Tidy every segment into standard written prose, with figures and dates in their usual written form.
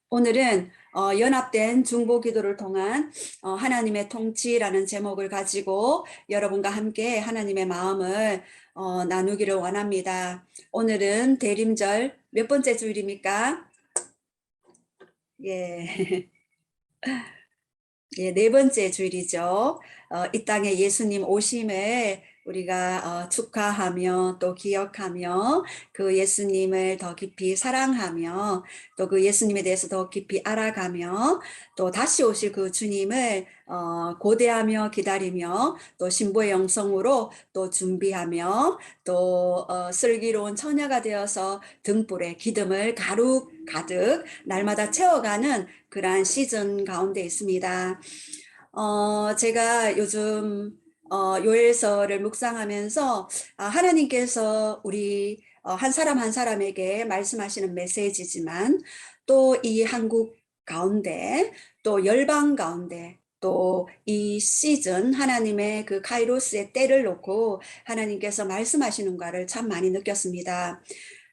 오늘은 연합된 중보기도를 통한 하나님의 통치라는 제목을 가지고 여러분과 함께 하나님의 마음을 나누기를 원합니다. 오늘은 대림절 몇 번째 주일입니까? 예. 예, 네 번째 주일이죠. 이 땅에 예수님 오심을 우리가 축하하며 또 기억하며 그 예수님을 더 깊이 사랑하며 또 그 예수님에 대해서 더 깊이 알아가며 또 다시 오실 그 주님을 고대하며 기다리며 또 신부의 영성으로 또 준비하며 또 슬기로운 처녀가 되어서 등불에 기름을 가득 날마다 채워가는 그러한 시즌 가운데 있습니다. 제가 요즘 요엘서를 묵상하면서 하나님께서 우리 한 사람 한 사람에게 말씀하시는 메시지지만 또 이 한국 가운데 또 열방 가운데 또 이 시즌 하나님의 그 카이로스의 때를 놓고 하나님께서 말씀하시는가를 참 많이 느꼈습니다.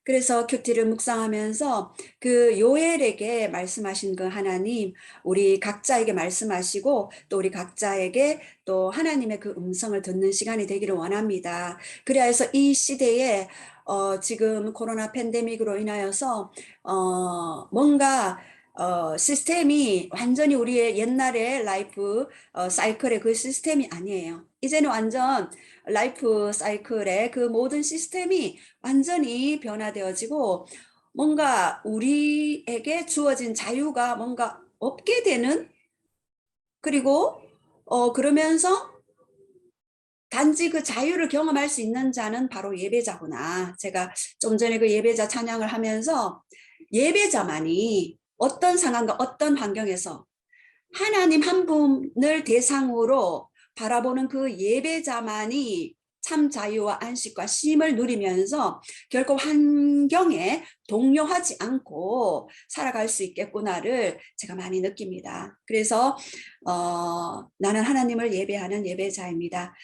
그래서 큐티를 묵상하면서 그 요엘에게 말씀하신 그 하나님, 우리 각자에게 말씀하시고 또 우리 각자에게 또 하나님의 그 음성을 듣는 시간이 되기를 원합니다. 그래서 이 시대에 지금 코로나 팬데믹으로 인하여서 뭔가 시스템이 완전히 우리의 옛날의 라이프 사이클의 그 시스템이 아니에요. 이제는 완전 라이프 사이클의 그 모든 시스템이 완전히 변화되어지고 뭔가 우리에게 주어진 자유가 뭔가 없게 되는, 그리고 그러면서 단지 그 자유를 경험할 수 있는 자는 바로 예배자구나. 제가 좀 전에 그 예배자 찬양을 하면서 예배자만이 어떤 상황과 어떤 환경에서 하나님 한 분을 대상으로 바라보는 그 예배자만이 참 자유와 안식과 쉼을 누리면서 결코 환경에 동요하지 않고 살아갈 수 있겠구나를 제가 많이 느낍니다. 그래서 나는 하나님을 예배하는 예배자입니다.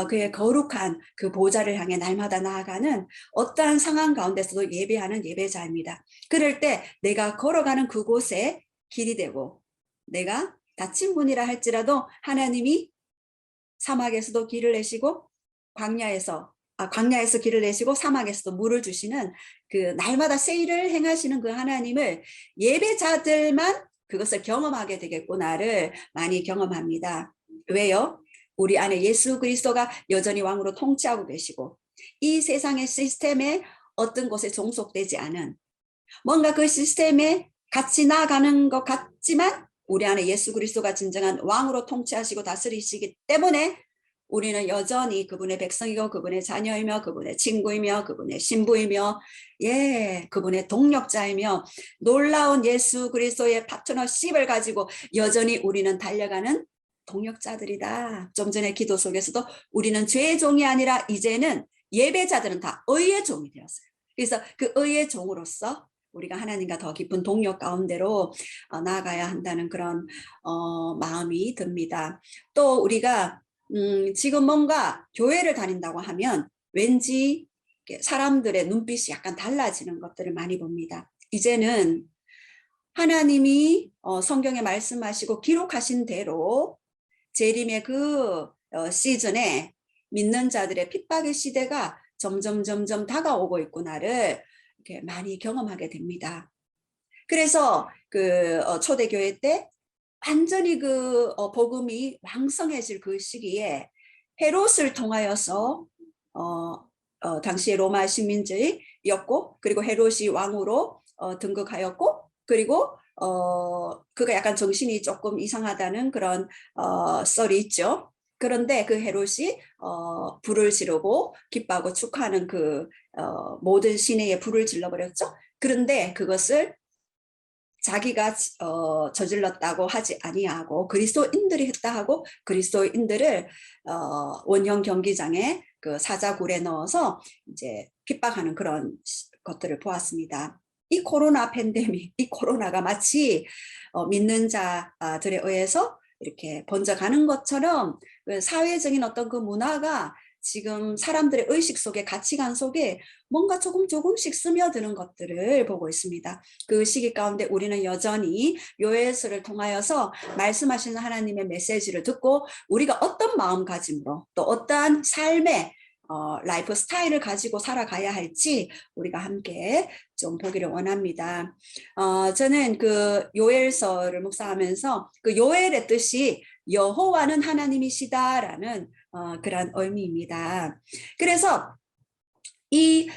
그의 거룩한 그 보좌를 향해 날마다 나아가는 어떠한 상황 가운데서도 예배하는 예배자입니다. 그럴 때 내가 걸어가는 그곳에 길이 되고, 내가 다친 분이라 할지라도 하나님이 사막에서도 길을 내시고 광야에서 길을 내시고 사막에서도 물을 주시는 그 날마다 세일을 행하시는 그 하나님을 예배자들만 그것을 경험하게 되겠구나를 많이 경험합니다. 왜요? 우리 안에 예수 그리스도가 여전히 왕으로 통치하고 계시고 이 세상의 시스템에 어떤 곳에 종속되지 않은, 뭔가 그 시스템에 같이 나아가는 것 같지만 우리 안에 예수 그리스도가 진정한 왕으로 통치하시고 다스리시기 때문에 우리는 여전히 그분의 백성이고 그분의 자녀이며 그분의 친구이며 그분의 신부이며 그분의 동력자이며 놀라운 예수 그리스도의 파트너십을 가지고 여전히 우리는 달려가는 동력자들이다. 좀 전에 기도 속에서도 우리는 죄의 종이 아니라 이제는 예배자들은 다 의의 종이 되었어요. 그래서 그 의의 종으로서 우리가 하나님과 더 깊은 동력 가운데로 나아가야 한다는 그런 마음이 듭니다. 또 우리가 지금 뭔가 교회를 다닌다고 하면 왠지 사람들의 눈빛이 약간 달라지는 것들을 많이 봅니다. 이제는 하나님이 성경에 말씀하시고 기록하신 대로 재림의 그 시즌에 믿는 자들의 핍박의 시대가 점점 다가오고 있구나를 이렇게 많이 경험하게 됩니다. 그래서 그 초대교회 때 완전히 그 복음이 왕성해질 그 시기에 헤롯을 통하여서 당시의 로마 식민지였고, 그리고 헤롯이 왕으로 등극하였고, 그리고 그가 약간 정신이 조금 이상하다는 그런 썰이 있죠. 그런데 그 헤롯이 불을 지르고 기뻐하고 축하하는 그 모든 시내에 불을 질러버렸죠. 그런데 그것을 자기가 저질렀다고 하지 아니하고 그리스도인들이 했다 하고 그리스도인들을 원형 경기장에 그 사자굴에 넣어서 이제 핍박하는 그런 것들을 보았습니다. 이 코로나 팬데믹, 이 코로나가 마치 믿는 자들에 의해서 이렇게 번져가는 것처럼 그 사회적인 어떤 그 문화가 지금 사람들의 의식 속에, 가치관 속에 뭔가 조금씩 스며드는 것들을 보고 있습니다. 그 시기 가운데 우리는 여전히 요엘서를 통하여서 말씀하시는 하나님의 메시지를 듣고 우리가 어떤 마음가짐으로 또 어떠한 삶의 라이프 스타일을 가지고 살아가야 할지 우리가 함께 좀 보기를 원합니다. 저는 그 요엘서를 묵상하면서 그 요엘의 뜻이 여호와는 하나님이시다라는 그런 의미입니다. 그래서 이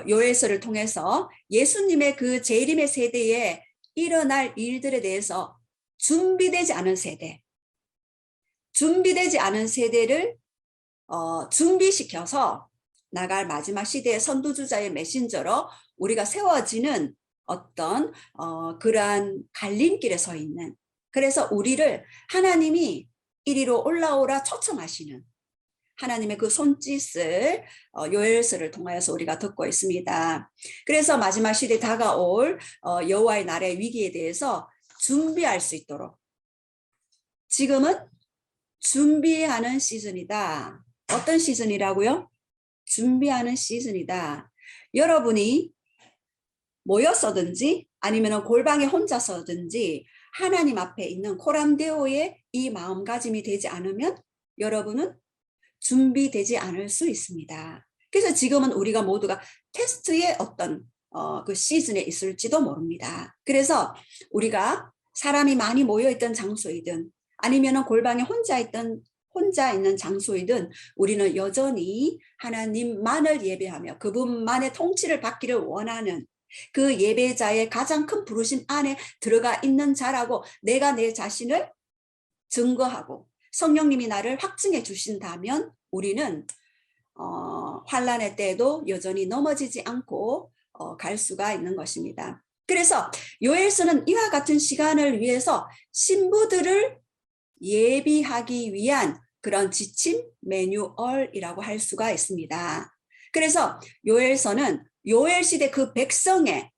요엘서를 통해서 예수님의 그 재림의 세대에 일어날 일들에 대해서 준비되지 않은 세대를 준비시켜서 나갈 마지막 시대의 선두주자의 메신저로 우리가 세워지는 어떤 그러한 갈림길에 서 있는, 그래서 우리를 하나님이 이리로 올라오라 초청하시는 하나님의 그 손짓을 요엘서를 통하여서 우리가 듣고 있습니다. 그래서 마지막 시대에 다가올 여호와의 날의 위기에 대해서 준비할 수 있도록 지금은 준비하는 시즌이다. 어떤 시즌이라고요? 준비하는 시즌이다. 여러분이 모였어든지 아니면 골방에 혼자서든지 하나님 앞에 있는 코람데오의 이 마음가짐이 되지 않으면 여러분은 준비되지 않을 수 있습니다. 그래서 지금은 우리가 모두가 테스트의 어떤 그 시즌에 있을지도 모릅니다. 그래서 우리가 사람이 많이 모여있던 장소이든 아니면 골방에 혼자 있는 장소이든 우리는 여전히 하나님만을 예배하며 그분만의 통치를 받기를 원하는 그 예배자의 가장 큰 부르심 안에 들어가 있는 자라고 내가 내 자신을 증거하고 성령님이 나를 확증해 주신다면 우리는 환난의 때에도 여전히 넘어지지 않고 갈 수가 있는 것입니다. 그래서 요엘서는 이와 같은 시간을 위해서 신부들을 예비하기 위한 그런 지침 매뉴얼이라고 할 수가 있습니다. 그래서 요엘서는 요엘 시대 그 백성을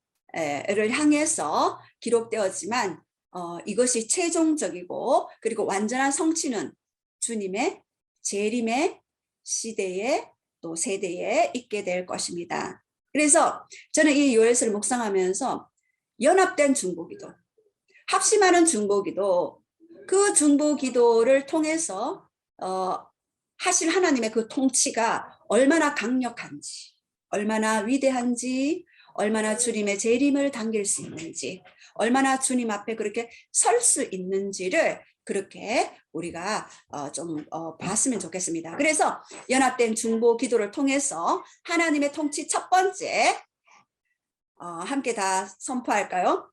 향해서 기록되었지만 이것이 최종적이고 그리고 완전한 성취는 주님의 재림의 시대에 또 세대에 있게 될 것입니다. 그래서 저는 이 요엘서를 묵상하면서 연합된 중보기도, 합심하는 중보기도, 그 중보기도를 통해서 하실 하나님의 그 통치가 얼마나 강력한지, 얼마나 위대한지, 얼마나 주님의 재림을 당길 수 있는지, 얼마나 주님 앞에 그렇게 설 수 있는지를 그렇게 우리가 좀 봤으면 좋겠습니다. 그래서 연합된 중보 기도를 통해서 하나님의 통치 첫 번째 함께 다 선포할까요?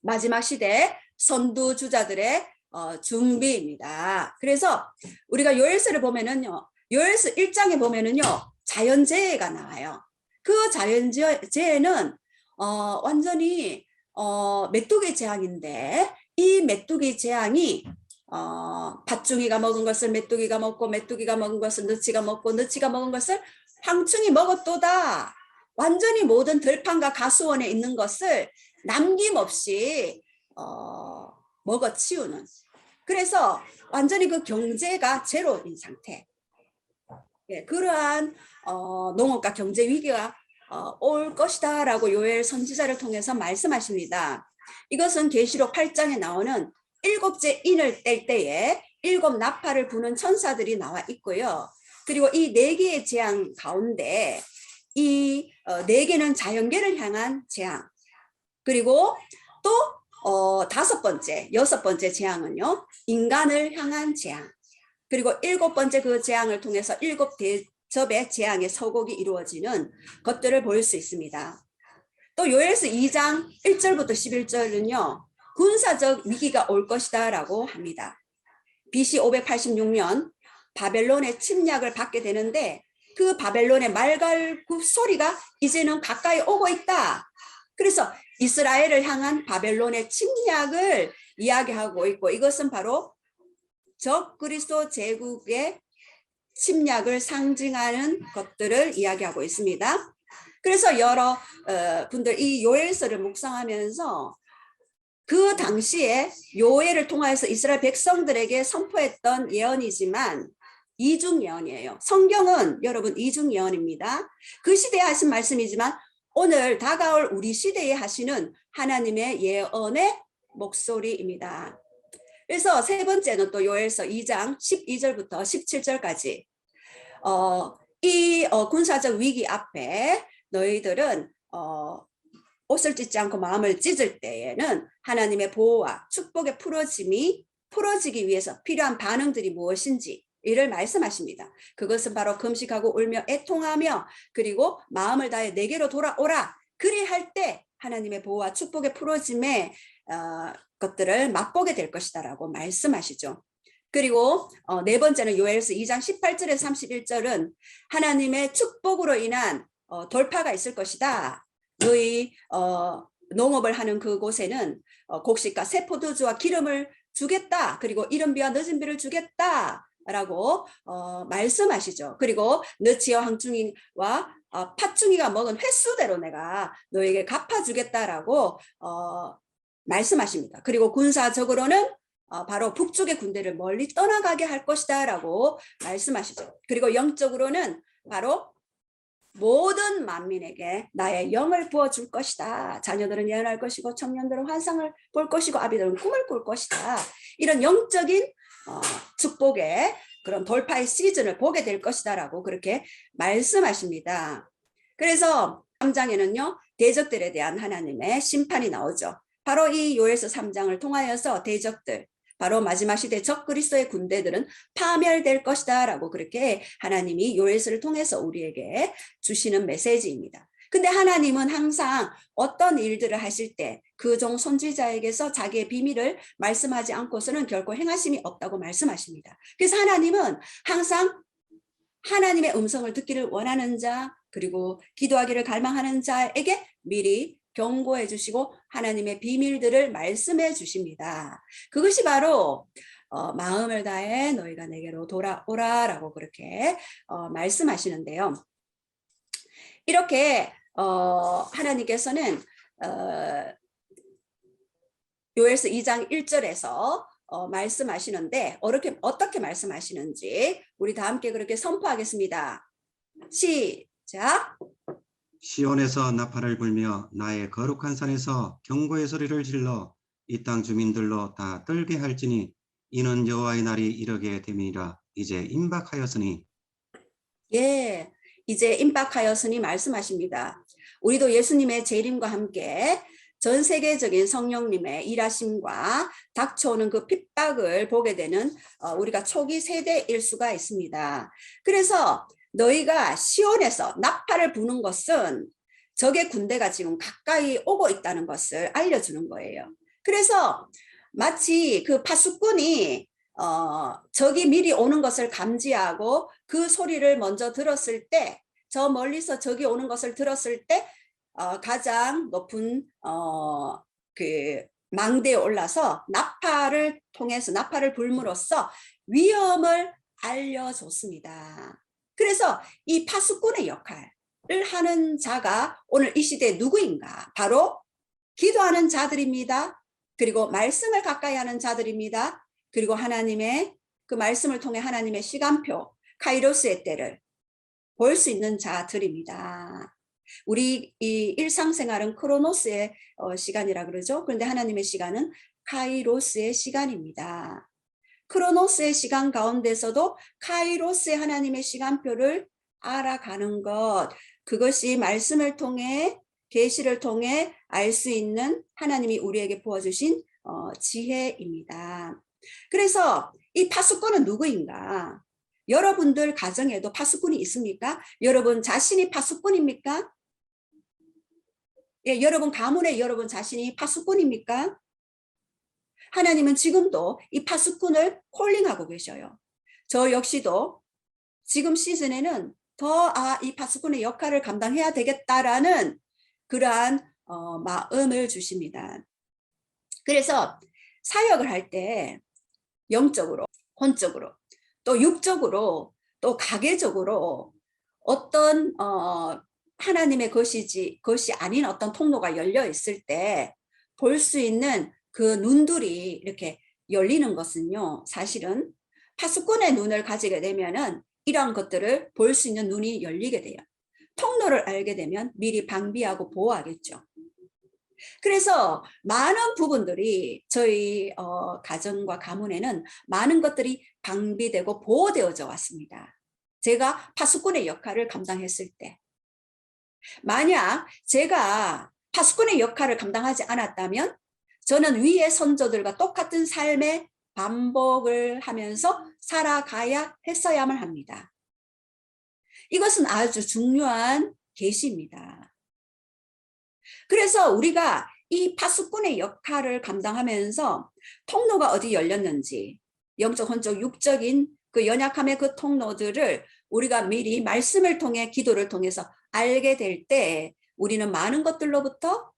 마지막 시대 선두주자들의 준비입니다. 그래서 우리가 요엘서를 보면은요, 요엘서 1장에 보면은요, 자연재해가 나와요. 그 자연재해는 완전히 메뚜기 재앙인데 이 메뚜기 재앙이 밭중이가 먹은 것을 메뚜기가 먹고 메뚜기가 먹은 것을 너치가 먹고 너치가 먹은 것을 황충이 먹었도다. 완전히 모든 들판과 가수원에 있는 것을 남김없이 먹어치우는, 그래서 완전히 그 경제가 제로인 상태, 그러한 농업과 경제 위기가 올 것이다 라고 요엘 선지자를 통해서 말씀하십니다. 이것은 계시록 8장에 나오는 7째 인을 뗄 때에 7 나팔을 부는 천사들이 나와 있고요. 그리고 이 4개의 재앙 가운데 이 4개는 자연계를 향한 재앙, 그리고 또 5번째, 6번째 재앙은요, 인간을 향한 재앙, 그리고 7번째 그 재앙을 통해서 7 대접의 재앙의 서곡이 이루어지는 것들을 볼 수 있습니다. 또 요엘서 2장 1절부터 11절은요, 군사적 위기가 올 것이다 라고 합니다. BC 586년 바벨론의 침략을 받게 되는데 그 바벨론의 말갈굽 소리가 이제는 가까이 오고 있다. 그래서 이스라엘을 향한 바벨론의 침략을 이야기하고 있고, 이것은 바로 적 그리스도 제국의 침략을 상징하는 것들을 이야기하고 있습니다. 그래서 여러 분들 이 요엘서를 묵상하면서 그 당시에 요엘을 통하여서 이스라엘 백성들에게 선포했던 예언이지만 이중 예언이에요. 성경은 여러분 이중 예언입니다. 그 시대에 하신 말씀이지만 오늘 다가올 우리 시대에 하시는 하나님의 예언의 목소리입니다. 그래서 세 번째는 또 요엘서 2장 12절부터 17절까지 이 군사적 위기 앞에 너희들은 옷을 찢지 않고 마음을 찢을 때에는 하나님의 보호와 축복의 풀어지기 위해서 필요한 반응들이 무엇인지 이를 말씀하십니다. 그것은 바로 금식하고 울며 애통하며 그리고 마음을 다해 내게로 돌아오라. 그리할 때 하나님의 보호와 축복의 풀어짐의 것들을 맛보게 될 것이다라고 말씀하시죠. 그리고 네 번째는 요엘서 2장 18절에서 31절은 하나님의 축복으로 인한 돌파가 있을 것이다. 너희 농업을 하는 그곳에는 곡식과 새 포도주와 기름을 주겠다. 그리고 이른 비와 늦은 비를 주겠다. 라고 말씀하시죠. 그리고 너치와 황충이와 팥충이가 먹은 횟수대로 내가 너에게 갚아주겠다라고 말씀하십니다. 그리고 군사적으로는 바로 북쪽의 군대를 멀리 떠나가게 할 것이다 라고 말씀하시죠. 그리고 영적으로는 바로 모든 만민에게 나의 영을 부어줄 것이다. 자녀들은 예언할 것이고 청년들은 환상을 볼 것이고 아비들은 꿈을 꿀 것이다. 이런 영적인 축복의 그런 돌파의 시즌을 보게 될 것이다 라고 그렇게 말씀하십니다. 그래서 3장에는요 대적들에 대한 하나님의 심판이 나오죠. 바로 이 요엘서 3장을 통하여서 대적들, 바로 마지막 시대 적 그리스도의 군대들은 파멸될 것이다 라고 그렇게 하나님이 요엘서를 통해서 우리에게 주시는 메시지입니다. 근데 하나님은 항상 어떤 일들을 하실 때 그 종 선지자에게서 자기의 비밀을 말씀하지 않고서는 결코 행하심이 없다고 말씀하십니다. 그래서 하나님은 항상 하나님의 음성을 듣기를 원하는 자 그리고 기도하기를 갈망하는 자에게 미리 경고해 주시고 하나님의 비밀들을 말씀해 주십니다. 그것이 바로 마음을 다해 너희가 내게로 돌아오라 라고 그렇게 말씀하시는데요. 이렇게 하나님께서는 요엘서 2장 1절에서 말씀하시는데 어떻게 말씀하시는지 우리 다 함께 그렇게 선포하겠습니다. 시작. 시온에서 나팔을 불며 나의 거룩한 산에서 경고의 소리를 질러 이 땅 주민들로 다 떨게 할지니 이는 여호와의 날이 이르게 됨이니라. 이제 임박하였으니. 예, 이제 임박하였으니 말씀하십니다. 우리도 예수님의 재림과 함께 전 세계적인 성령님의 일하심과 닥쳐오는 그 핍박을 보게 되는 우리가 초기 세대일 수가 있습니다. 그래서 너희가 시온에서 나팔을 부는 것은 적의 군대가 지금 가까이 오고 있다는 것을 알려주는 거예요. 그래서 마치 그 파수꾼이 적이 미리 오는 것을 감지하고 그 소리를 먼저 들었을 때, 저 멀리서 적이 오는 것을 들었을 때 가장 높은 그 망대에 올라서 나팔을 통해서 나팔을 불므로써 위험을 알려줬습니다. 그래서 이 파수꾼의 역할을 하는 자가 오늘 이 시대에 누구인가? 바로 기도하는 자들입니다. 그리고 말씀을 가까이 하는 자들입니다. 그리고 하나님의 그 말씀을 통해 하나님의 시간표, 카이로스의 때를 볼 수 있는 자들입니다. 우리 이 일상생활은 크로노스의 시간이라 그러죠. 그런데 하나님의 시간은 카이로스의 시간입니다. 크로노스의 시간 가운데서도 카이로스의 하나님의 시간표를 알아가는 것, 그것이 말씀을 통해 계시를 통해 알 수 있는 하나님이 우리에게 부어주신 지혜입니다. 그래서 이 파수꾼은 누구인가? 여러분들 가정에도 파수꾼이 있습니까? 여러분 자신이 파수꾼입니까? 예, 여러분 가문에 여러분 자신이 파수꾼입니까? 하나님은 지금도 이 파수꾼을 콜링하고 계셔요. 저 역시도 지금 시즌에는 더 이 파수꾼의 역할을 감당해야 되겠다라는 그러한 마음을 주십니다. 그래서 사역을 할 때 영적으로, 혼적으로, 또 육적으로, 또 가계적으로 어떤 하나님의 것이 아닌 어떤 통로가 열려 있을 때 볼 수 있는 그 눈들이 이렇게 열리는 것은요, 사실은 파수꾼의 눈을 가지게 되면은 이러한 것들을 볼 수 있는 눈이 열리게 돼요. 통로를 알게 되면 미리 방비하고 보호하겠죠. 그래서 많은 부분들이 저희 가정과 가문에는 많은 것들이 방비되고 보호되어져 왔습니다. 제가 파수꾼의 역할을 감당했을 때, 만약 제가 파수꾼의 역할을 감당하지 않았다면 저는 위의 선조들과 똑같은 삶의 반복을 하면서 살아가야 했어야만 합니다. 이것은 아주 중요한 계시입니다. 그래서 우리가 이 파수꾼의 역할을 감당하면서 통로가 어디 열렸는지, 영적, 혼적, 육적인 그 연약함의 그 통로들을 우리가 미리 말씀을 통해, 기도를 통해서 알게 될 때 우리는 많은 것들로부터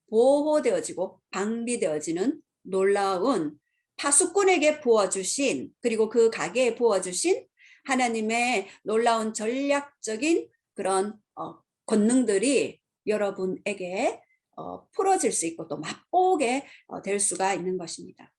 보호되어지고 방비되어지는 놀라운 파수꾼에게 부어주신, 그리고 그 가게에 부어주신 하나님의 놀라운 전략적인 그런 권능들이 여러분에게 풀어질 수 있고 또 맛보게 될 수가 있는 것입니다.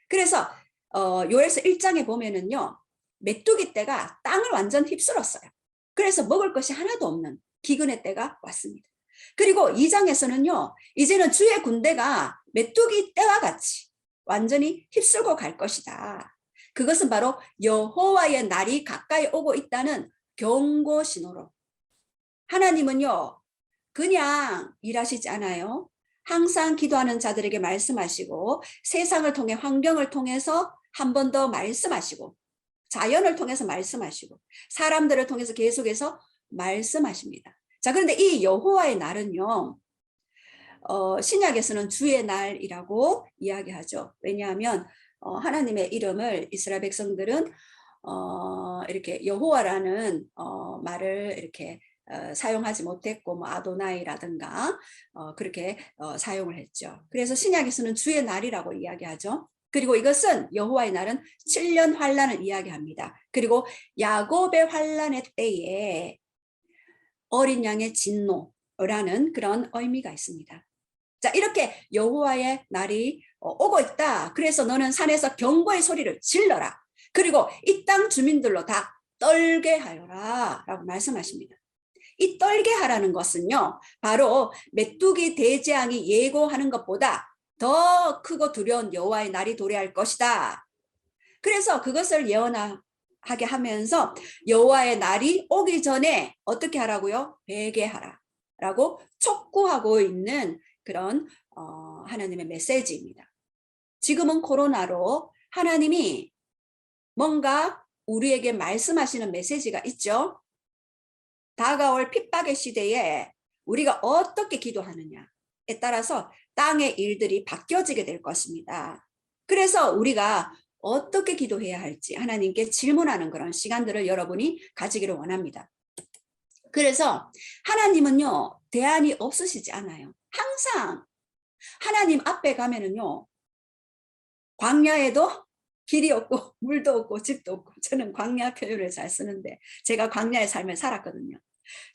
그래서 요엘서 1장에 보면은요, 메뚜기 떼가 땅을 완전 휩쓸었어요. 그래서 먹을 것이 하나도 없는 기근의 때가 왔습니다. 그리고 2장에서는요, 이제는 주의 군대가 메뚜기 떼와 같이 완전히 휩쓸고 갈 것이다. 그것은 바로 여호와의 날이 가까이 오고 있다는 경고 신호로, 하나님은요 그냥 일하시지 않아요. 항상 기도하는 자들에게 말씀하시고, 세상을 통해, 환경을 통해서 한 번 더 말씀하시고, 자연을 통해서 말씀하시고, 사람들을 통해서 계속해서 말씀하십니다. 자, 그런데 이 여호와의 날은요, 신약에서는 주의 날이라고 이야기하죠. 왜냐하면 하나님의 이름을 이스라엘 백성들은 이렇게 여호와라는 말을 이렇게 사용하지 못했고, 뭐 아도나이라든가 그렇게 사용을 했죠. 그래서 신약에서는 주의 날이라고 이야기하죠. 그리고 이것은, 여호와의 날은 7년 환란을 이야기합니다. 그리고 야곱의 환란의 때에 어린 양의 진노라는 그런 의미가 있습니다. 자, 이렇게 여호와의 날이 오고 있다. 그래서 너는 산에서 경고의 소리를 질러라. 그리고 이 땅 주민들로 다 떨게 하여라 라고 말씀하십니다. 이 떨게 하라는 것은요, 바로 메뚜기 대재앙이 예고하는 것보다 더 크고 두려운 여호와의 날이 도래할 것이다. 그래서 그것을 예언하게 하면서 여호와의 날이 오기 전에 어떻게 하라고요? 회개하라 라고 촉구하고 있는 그런 하나님의 메시지입니다. 지금은 코로나로 하나님이 뭔가 우리에게 말씀하시는 메시지가 있죠. 다가올 핍박의 시대에 우리가 어떻게 기도하느냐에 따라서 땅의 일들이 바뀌어지게 될 것입니다. 그래서 우리가 어떻게 기도해야 할지 하나님께 질문하는 그런 시간들을 여러분이 가지기를 원합니다. 그래서 하나님은요, 대안이 없으시지 않아요. 항상 하나님 앞에 가면은요, 광야에도 길이 없고 물도 없고 집도 없고, 저는 광야 표현을 잘 쓰는데 제가 광야의 삶을 살았거든요.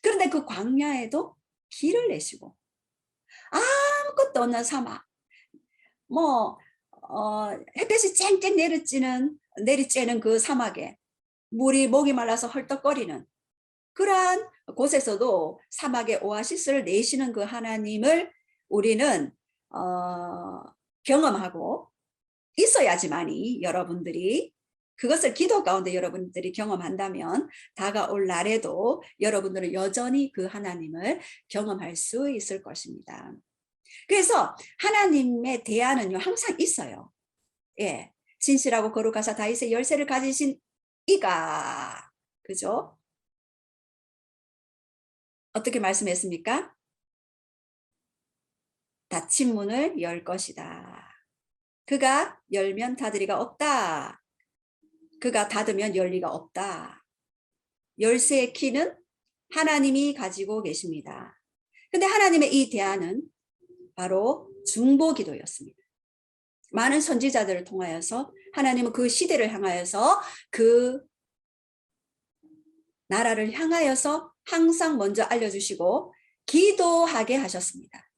그런데 그 광야에도 길을 내시고, 아무것도 없는 사막, 뭐 햇볕이 쨍쨍 내리쬐는 그 사막에 물이 목이 말라서 헐떡거리는 그러한 곳에서도 사막의 오아시스를 내시는 그 하나님을 우리는 경험하고 있어야지만이, 여러분들이 그것을 기도 가운데 여러분들이 경험한다면 다가올 날에도 여러분들은 여전히 그 하나님을 경험할 수 있을 것입니다. 그래서 하나님의 대안은요, 항상 있어요. 예, 진실하고 거룩하사 다윗의 열쇠를 가지신 이가, 그죠? 어떻게 말씀했습니까? 닫힌 문을 열 것이다. 그가 열면 닫으리가 없다. 그가 닫으면 열리가 없다. 열쇠의 키는 하나님이 가지고 계십니다. 근데 하나님의 이 대안은 바로 중보기도였습니다. 많은 선지자들을 통하여서 하나님은 그 시대를 향하여서, 그 나라를 향하여서 항상 먼저 알려주시고 기도하게 하셨습니다.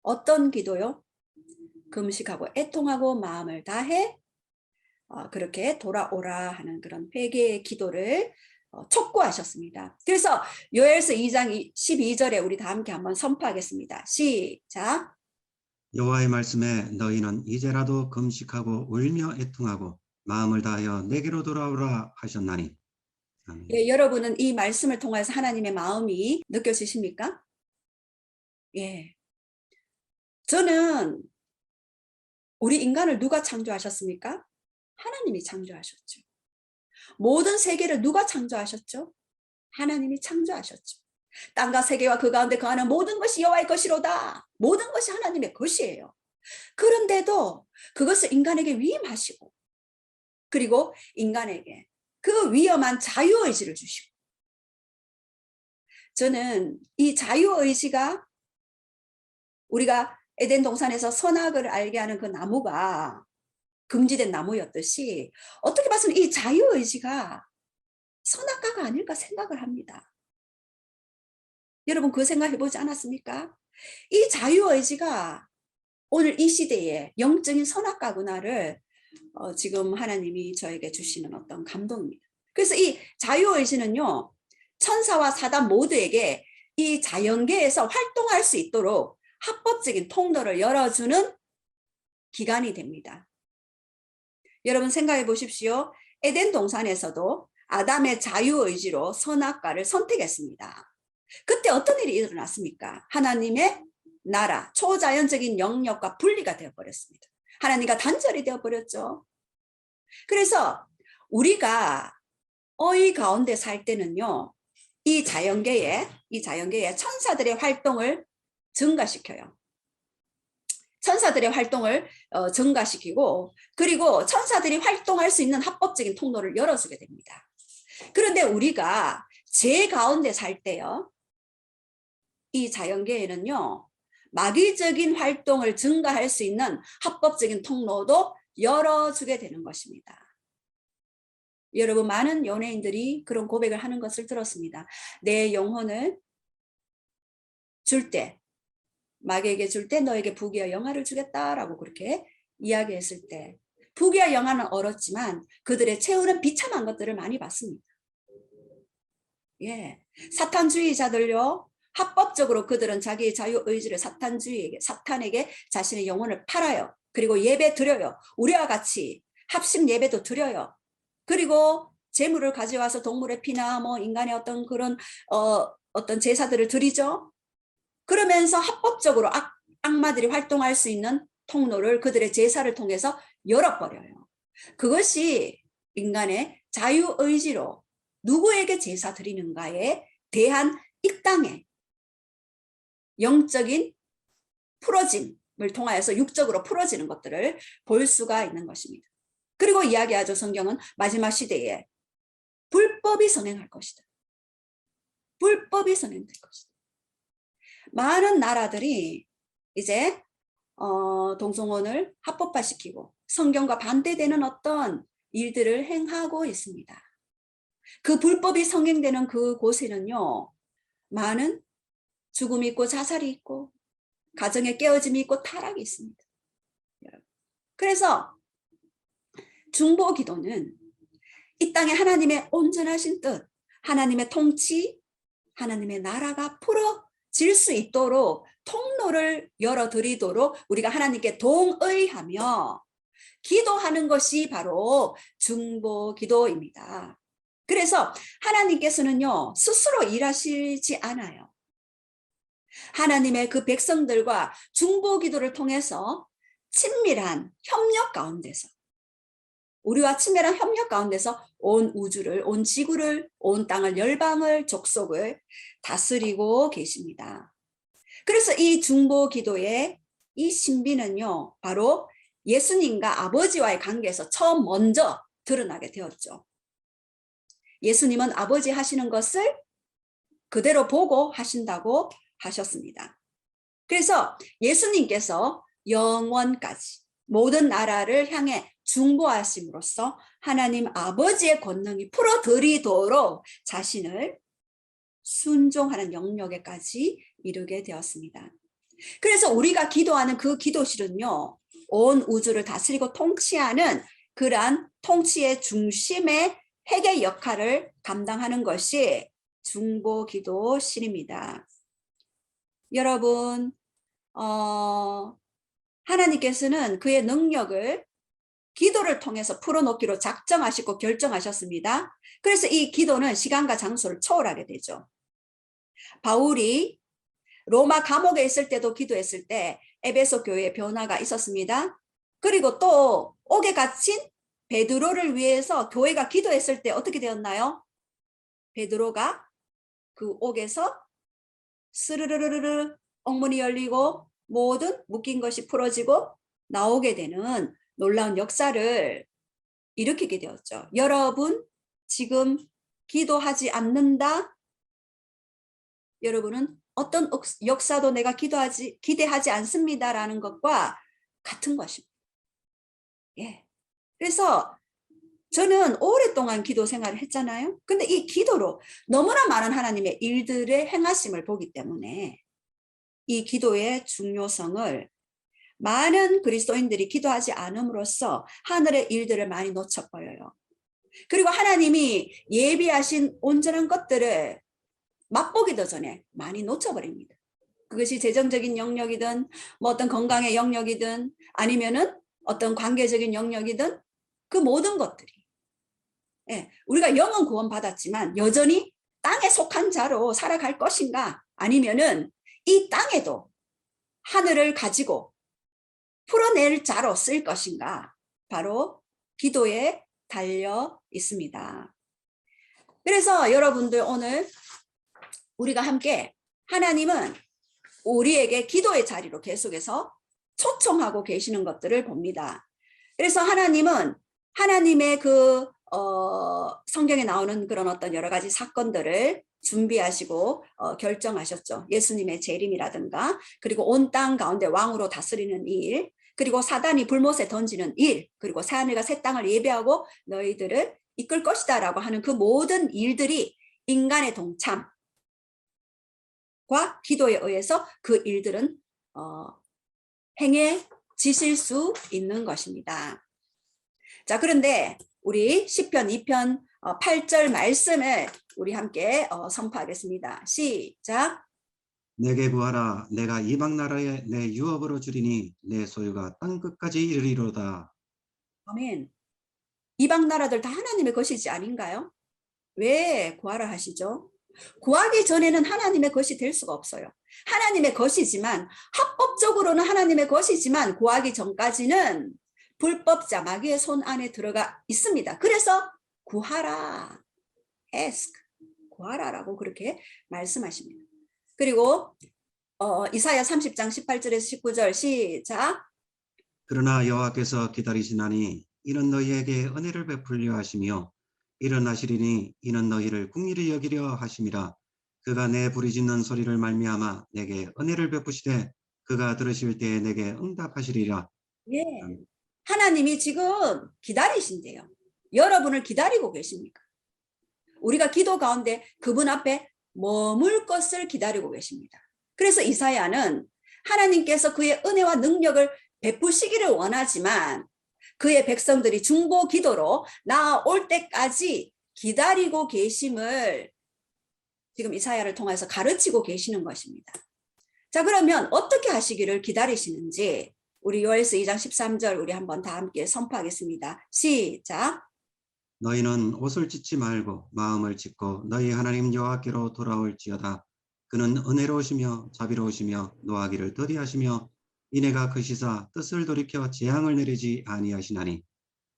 어떤 기도요? 금식하고 애통하고 마음을 다해 그렇게 돌아오라 하는 그런 회개의 기도를 촉구하셨습니다. 그래서 요엘서 2장 12절에 우리 다 함께 한번 선포하겠습니다. 시작. 여호와의 말씀에 너희는 이제라도 금식하고 울며 애통하고 마음을 다하여 내게로 돌아오라 하셨나니. 아멘. 예, 여러분은 이 말씀을 통해서 하나님의 마음이 느껴지십니까? 예. 저는 우리 인간을 누가 창조하셨습니까? 하나님이 창조하셨죠. 모든 세계를 누가 창조하셨죠? 하나님이 창조하셨죠. 땅과 세계와 그 가운데 거하는 모든 것이 여호와의 것이로다. 모든 것이 하나님의 것이에요. 그런데도 그것을 인간에게 위임하시고, 그리고 인간에게 그 위험한 자유의지를 주시고, 저는 이 자유의지가 우리가 에덴 동산에서 선악을 알게 하는 그 나무가 금지된 나무였듯이 어떻게 봐서는 이 자유의지가 선악과가 아닐까 생각을 합니다. 여러분 그 생각 해보지 않았습니까? 이 자유의지가 오늘 이 시대에 영적인 선악과구나를 지금 하나님이 저에게 주시는 어떤 감동입니다. 그래서 이 자유의지는요, 천사와 사단 모두에게 이 자연계에서 활동할 수 있도록 합법적인 통로를 열어주는 기간이 됩니다. 여러분 생각해 보십시오. 에덴 동산에서도 아담의 자유의지로 선악과를 선택했습니다. 그때 어떤 일이 일어났습니까? 하나님의 나라, 초자연적인 영역과 분리가 되어버렸습니다. 하나님과 단절이 되어버렸죠. 그래서 우리가 어이 가운데 살 때는요, 이 자연계에 천사들의 활동을 증가시켜요. 천사들의 활동을 증가시키고, 그리고 천사들이 활동할 수 있는 합법적인 통로를 열어주게 됩니다. 그런데 우리가 죄 가운데 살 때요, 이 자연계에는요, 마귀적인 활동을 증가할 수 있는 합법적인 통로도 열어주게 되는 것입니다. 여러분, 많은 연예인들이 그런 고백을 하는 것을 들었습니다. 내 영혼을 줄 때, 마귀에게 줄 때 너에게 부귀와 영화를 주겠다라고 그렇게 이야기했을 때, 부귀와 영화는 얼었지만 그들의 최후는 비참한 것들을 많이 봤습니다. 예, 사탄주의자들요, 합법적으로 그들은 자기의 자유의지를 사탄에게 자신의 영혼을 팔아요. 그리고 예배 드려요. 우리와 같이 합심 예배도 드려요. 그리고 재물을 가져와서 동물의 피나 뭐 인간의 어떤 그런 어떤 제사들을 드리죠. 그러면서 합법적으로 악마들이 활동할 수 있는 통로를 그들의 제사를 통해서 열어버려요. 그것이 인간의 자유의지로 누구에게 제사 드리는가에 대한 이 땅의 영적인 풀어짐을 통하여서 육적으로 풀어지는 것들을 볼 수가 있는 것입니다. 그리고 이야기하죠. 성경은 마지막 시대에 불법이 성행할 것이다. 불법이 성행될 것이다. 많은 나라들이 이제 동성혼을 합법화시키고 성경과 반대되는 어떤 일들을 행하고 있습니다. 그 불법이 성행되는 그 곳에는요, 많은 죽음이 있고 자살이 있고 가정의 깨어짐이 있고 타락이 있습니다. 그래서 중보 기도는 이 땅에 하나님의 온전하신 뜻, 하나님의 통치, 하나님의 나라가 풀어질 수 있도록 통로를 열어드리도록 우리가 하나님께 동의하며 기도하는 것이 바로 중보 기도입니다. 그래서 하나님께서는요, 스스로 일하시지 않아요. 하나님의 그 백성들과 중보 기도를 통해서 친밀한 협력 가운데서, 우리와 친밀한 협력 가운데서 온 우주를, 온 지구를, 온 땅을, 열방을, 족속을 다스리고 계십니다. 그래서 이 중보 기도의 이 신비는요, 바로 예수님과 아버지와의 관계에서 처음 먼저 드러나게 되었죠. 예수님은 아버지 하시는 것을 그대로 보고 하신다고 하셨습니다. 그래서 예수님께서 영원까지 모든 나라를 향해 중보하심으로써 하나님 아버지의 권능이 풀어드리도록 자신을 순종하는 영역에까지 이르게 되었습니다. 그래서 우리가 기도하는 그 기도실은요, 온 우주를 다스리고 통치하는 그러한 통치의 중심의 핵의 역할을 감당하는 것이 중보기도실입니다. 여러분, 하나님께서는 그의 능력을 기도를 통해서 풀어놓기로 작정하시고 결정하셨습니다. 그래서 이 기도는 시간과 장소를 초월하게 되죠. 바울이 로마 감옥에 있을 때도 기도했을 때 에베소 교회에 변화가 있었습니다. 그리고 또 옥에 갇힌 베드로를 위해서 교회가 기도했을 때 어떻게 되었나요? 베드로가 그 옥에서 스르르르르 옥문이 열리고 모든 묶인 것이 풀어지고 나오게 되는 놀라운 역사를 일으키게 되었죠. 여러분, 지금 기도하지 않는다? 여러분은 어떤 역사도 내가 기대하지 않습니다라는 것과 같은 것입니다. 예. 그래서 저는 오랫동안 기도 생활을 했잖아요. 근데 이 기도로 너무나 많은 하나님의 일들의 행하심을 보기 때문에 이 기도의 중요성을 많은 그리스도인들이 기도하지 않음으로써 하늘의 일들을 많이 놓쳐버려요. 그리고 하나님이 예비하신 온전한 것들을 맛보기도 전에 많이 놓쳐버립니다. 그것이 재정적인 영역이든 뭐 어떤 건강의 영역이든 아니면은 어떤 관계적인 영역이든 그 모든 것들이, 예, 우리가 영은 구원 받았지만 여전히 땅에 속한 자로 살아갈 것인가, 아니면은 이 땅에도 하늘을 가지고 풀어낼 자로 쓸 것인가, 바로 기도에 달려 있습니다. 그래서 여러분들, 오늘 우리가 함께 하나님은 우리에게 기도의 자리로 계속해서 초청하고 계시는 것들을 봅니다. 그래서 하나님은 하나님의 성경에 나오는 그런 어떤 여러 가지 사건들을 준비하시고 결정하셨죠. 예수님의 재림이라든가, 그리고 온 땅 가운데 왕으로 다스리는 일, 그리고 사단이 불못에 던지는 일, 그리고 새하늘과 새 땅을 예배하고 너희들을 이끌 것이다 라고 하는 그 모든 일들이 인간의 동참과 기도에 의해서 그 일들은 행해지실 수 있는 것입니다. 자, 그런데 우리 시편 2편 8절 말씀을 우리 함께 선포하겠습니다. 시작. 내게 구하라. 내가 이방 나라에 내 유업으로 주리니 내 소유가 땅 끝까지 이르리로다. 아멘. 이방 나라들 다 하나님의 것이지 아닌가요? 왜 구하라 하시죠? 구하기 전에는 하나님의 것이 될 수가 없어요. 하나님의 것이지만, 합법적으로는 하나님의 것이지만 구하기 전까지는 불법자 마귀의 손 안에 들어가 있습니다. 그래서 구하라, ask, 구하라라고 그렇게 말씀하십니다. 그리고 이사야 30장 18절에서 19절 시작. 그러나 여호와께서 기다리시나니 이는 너희에게 은혜를 베풀려 하시며 일어나시리니 이는 너희를 긍휼히 여기려 하심이라. 그가 내 부르짖는 소리를 말미암아 내게 은혜를 베푸시되 그가 들으실 때에 내게 응답하시리라. 예, 하나님이 지금 기다리신대요. 여러분을 기다리고 계십니까? 우리가 기도 가운데 그분 앞에 머물 것을 기다리고 계십니다. 그래서 이사야는 하나님께서 그의 은혜와 능력을 베푸시기를 원하지만 그의 백성들이 중보 기도로 나올 때까지 기다리고 계심을 지금 이사야를 통해서 가르치고 계시는 것입니다. 자, 그러면 어떻게 하시기를 기다리시는지 우리 요엘서 2장 13절 우리 한번 다 함께 선포하겠습니다. 시작. 너희는 옷을 찢지 말고 마음을 찢고 너희 하나님 여호와께로 돌아올지어다. 그는 은혜로우시며 자비로우시며 노하기를 더디하시며 이내가 크시사 뜻을 돌이켜 재앙을 내리지 아니하시나니.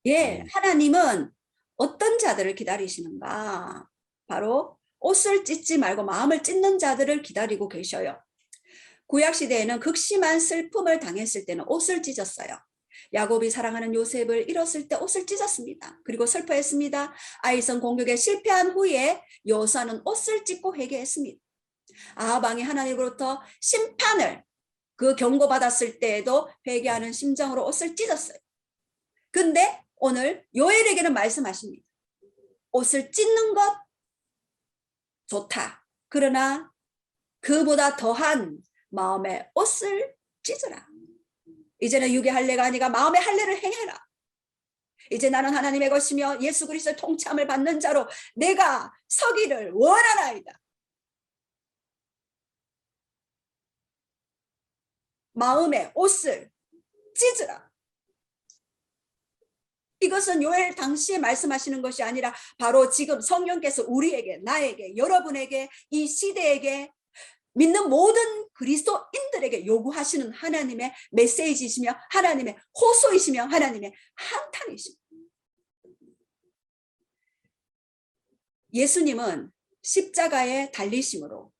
예, 하나님은 어떤 자들을 기다리시는가? 바로 옷을 찢지 말고 마음을 찢는 자들을 기다리고 계셔요. 구약시대에는 극심한 슬픔을 당했을 때는 옷을 찢었어요. 야곱이 사랑하는 요셉을 잃었을 때 옷을 찢었습니다. 그리고 슬퍼했습니다. 아이성 공격에 실패한 후에 여호수아는 옷을 찢고 회개했습니다. 아합 왕이 하나님으로부터 심판을 경고받았을 때에도 회개하는 심정으로 옷을 찢었어요. 근데 오늘 요엘에게는 말씀하십니다. 옷을 찢는 것 좋다. 그러나 그보다 더한 마음의 옷을 찢으라. 이제는 육의 할례가 아니라 마음의 할례를 행해라. 이제 나는 하나님의 것이며 예수 그리스도의 통참을 받는 자로 내가 서기를 원하나이다. 마음의 옷을 찢으라. 이것은 요엘 당시에 말씀하시는 것이 아니라 바로 지금 성령께서 우리에게, 나에게, 여러분에게, 이 시대에게, 믿는 모든 그리스도인들에게 요구하시는 하나님의 메시지이시며 하나님의 호소이시며 하나님의 한탄이십니다. 예수님은 십자가에 달리심으로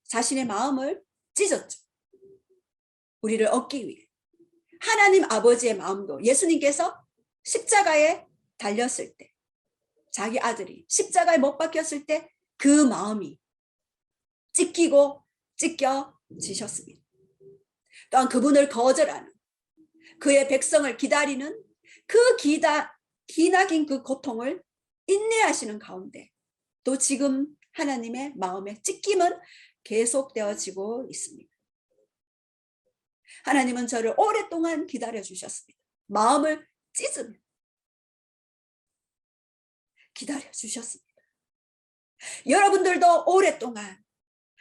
자신의 마음을 찢었죠. 우리를 얻기 위해. 하나님 아버지의 마음도 예수님께서 십자가에 달렸을 때, 자기 아들이 십자가에 못 박혔을 때 그 마음이 찢기고 찢겨지셨습니다. 또한 그분을 거절하는, 그의 백성을 기다리는 그 기나긴 그 고통을 인내하시는 가운데 또 지금 하나님의 마음의 찢김은 계속되어지고 있습니다. 하나님은 저를 오랫동안 기다려 주셨습니다. 마음을 찢으며 기다려 주셨습니다. 여러분들도 오랫동안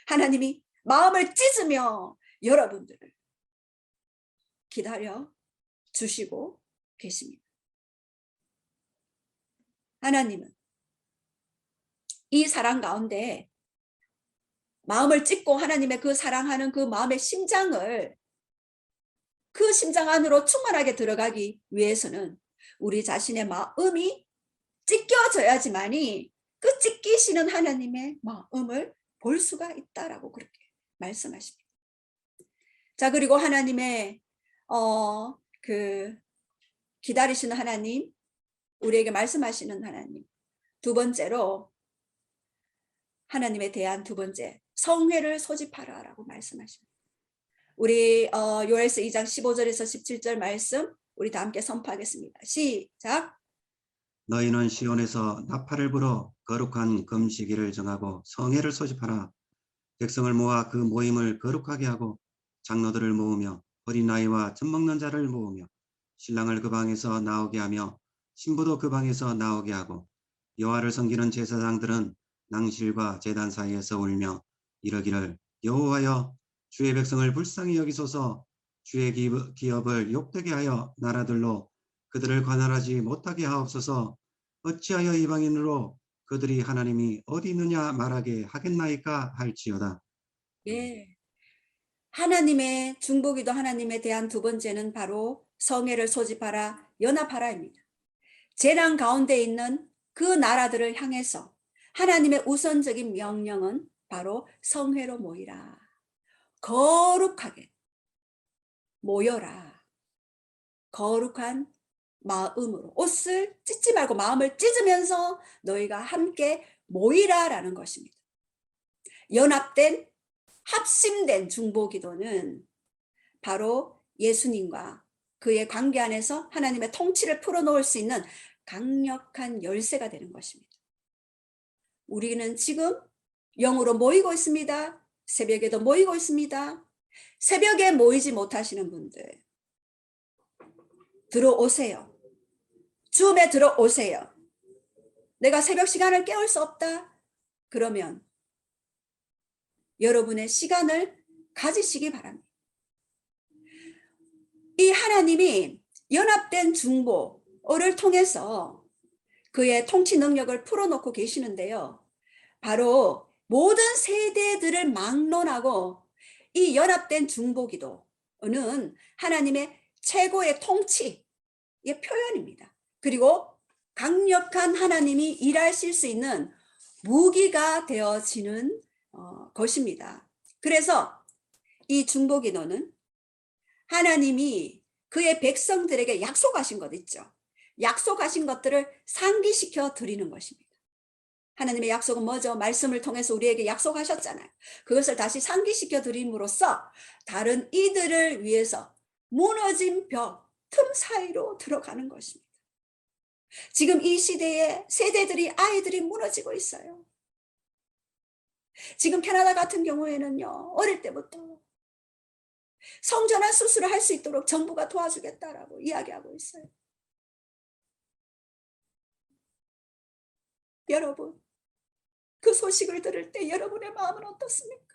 하나님이 마음을 찢으며 여러분들을 기다려 주시고 계십니다. 하나님은 이 사랑 가운데 마음을 찢고 하나님의 그 사랑하는 그 마음의 심장을, 그 심장 안으로 충만하게 들어가기 위해서는 우리 자신의 마음이 찢겨져야지만이 그 찢기시는 하나님의 마음을 볼 수가 있다라고 그렇게 말씀하십니다. 자, 그리고 하나님의 그 기다리시는 하나님, 우리에게 말씀하시는 하나님, 두 번째로 하나님에 대한 두 번째, 성회를 소집하라라고 말씀하십니다. 우리 요엘서 2장 15절에서 17절 말씀 우리 다 함께 선포하겠습니다. 시작. 너희는 시온에서 나팔을 불어 거룩한 금시기를 정하고 성회를 소집하라. 백성을 모아 그 모임을 거룩하게 하고 장로들을 모으며 어린 아이와 젖먹는 자를 모으며 신랑을 그 방에서 나오게 하며 신부도 그 방에서 나오게 하고 여호와를 섬기는 제사장들은 낭실과 제단 사이에서 울며 이르기를 여호와여 주의 백성을 불쌍히 여기소서. 주의 기업을 욕되게 하여 나라들로 그들을 관할하지 못하게 하옵소서. 어찌하여 이방인으로 그들이 하나님이 어디 있느냐 말하게 하겠나이까 할지어다. 예. 하나님의 중보기도 하나님에 대한 두 번째는 바로 성회를 소집하라, 연합하라입니다. 재난 가운데 있는 그 나라들을 향해서 하나님의 우선적인 명령은 바로 성회로 모이라. 거룩하게 모여라. 거룩한 마음으로 옷을 찢지 말고 마음을 찢으면서 너희가 함께 모이라라는 것입니다. 연합된 합심된 중보기도는 바로 예수님과 그의 관계 안에서 하나님의 통치를 풀어놓을 수 있는 강력한 열쇠가 되는 것입니다. 우리는 지금 영으로 모이고 있습니다. 새벽에도 모이고 있습니다. 새벽에 모이지 못하시는 분들 들어오세요. 줌에 들어오세요. 내가 새벽 시간을 깨울 수 없다. 그러면 여러분의 시간을 가지시기 바랍니다. 이 하나님이 연합된 중보를 통해서 그의 통치 능력을 풀어놓고 계시는데요. 바로 모든 세대들을 막론하고 이 연합된 중보기도는 하나님의 최고의 통치의 표현입니다. 그리고 강력한 하나님이 일하실 수 있는 무기가 되어지는 것입니다. 그래서 이 중보기도는 하나님이 그의 백성들에게 약속하신 것 있죠. 약속하신 것들을 상기시켜 드리는 것입니다. 하나님의 약속은 뭐죠? 말씀을 통해서 우리에게 약속하셨잖아요. 그것을 다시 상기시켜 드림으로써 다른 이들을 위해서 무너진 벽, 틈 사이로 들어가는 것입니다. 지금 이 시대에 세대들이, 아이들이 무너지고 있어요. 지금 캐나다 같은 경우에는요, 어릴 때부터 성전환 수술을 할 수 있도록 정부가 도와주겠다라고 이야기하고 있어요. 여러분, 그 소식을 들을 때 여러분의 마음은 어떻습니까?